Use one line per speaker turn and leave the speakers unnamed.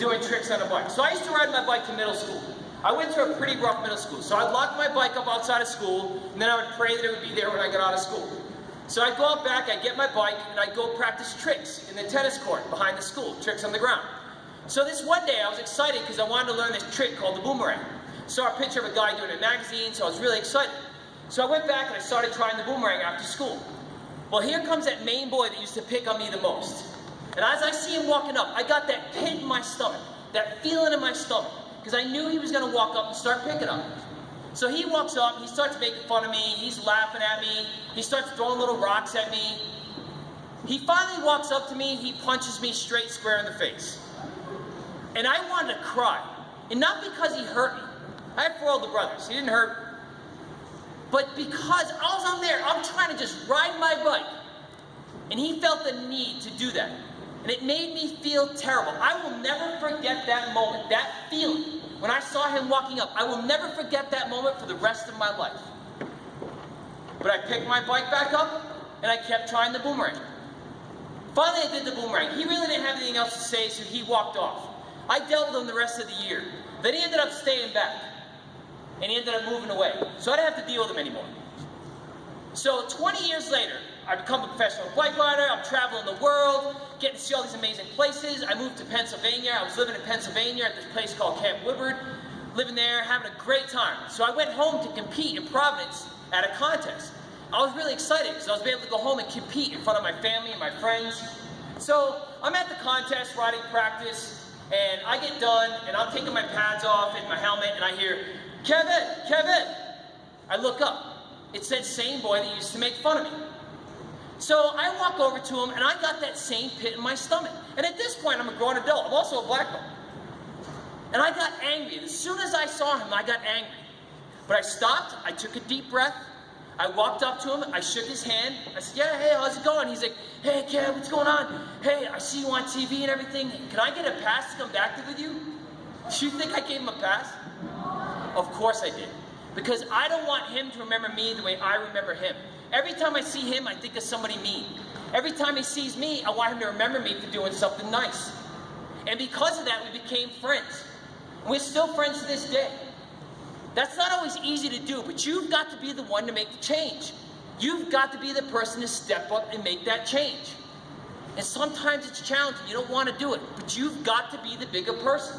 doing tricks on the bike. So I used to ride my bike to middle school. I went to a pretty rough middle school. So I'd lock my bike up outside of school, and then I would pray that it would be there when I got out of school. So I'd go out back, I'd get my bike, and I'd go practice tricks in the tennis court behind the school, tricks on the ground. So this one day I was excited because I wanted to learn this trick called the boomerang. Saw a picture of a guy doing it in a magazine, so I was really excited. So I went back and I started trying the boomerang after school. Well, here comes that main boy that used to pick on me the most. And as I see him walking up, I got that pit in my stomach, that feeling in my stomach, because I knew he was going to walk up and start picking on me. So he walks up, he starts making fun of me, he's laughing at me, he starts throwing little rocks at me. He finally walks up to me, he punches me straight square in the face. And I wanted to cry. And not because he hurt me. I have 4 older brothers, he didn't hurt me. But because I'm there, I'm trying to just ride my bike. And he felt the need to do that. And it made me feel terrible. I will never forget that moment, that feeling. When I saw him walking up, I will never forget that moment for the rest of my life. But I picked my bike back up, and I kept trying the boomerang. Finally, I did the boomerang. He really didn't have anything else to say, so he walked off. I dealt with him the rest of the year. Then he ended up staying back. And he ended up moving away. So I didn't have to deal with him anymore. So 20 years later, I become a professional bike rider, I'm traveling the world, getting to see all these amazing places. I moved to Pennsylvania. I was living in Pennsylvania at this place called Camp Woodward, living there, having a great time. So I went home to compete in Providence at a contest. I was really excited because I was able to go home and compete in front of my family and my friends. So I'm at the contest, riding practice, and I get done, and I'm taking my pads off and my helmet, and I hear, "Kevin, Kevin!" I look up. It said same boy that used to make fun of me. So I walk over to him, and I got that same pit in my stomach. And at this point, I'm a grown adult. I'm also a black belt. And I got angry. As soon as I saw him, I got angry. But I stopped. I took a deep breath. I walked up to him. I shook his hand. I said, "Yeah, hey, how's it going?" He's like, "Hey, Kev, what's going on? Hey, I see you on TV and everything. Can I get a pass to come back with you?" Do you think I gave him a pass? Of course I did. Because I don't want him to remember me the way I remember him. Every time I see him, I think of somebody mean. Every time he sees me, I want him to remember me for doing something nice. And because of that, we became friends. And we're still friends to this day. That's not always easy to do, but you've got to be the one to make the change. You've got to be the person to step up and make that change. And sometimes it's challenging, you don't want to do it, but you've got to be the bigger person.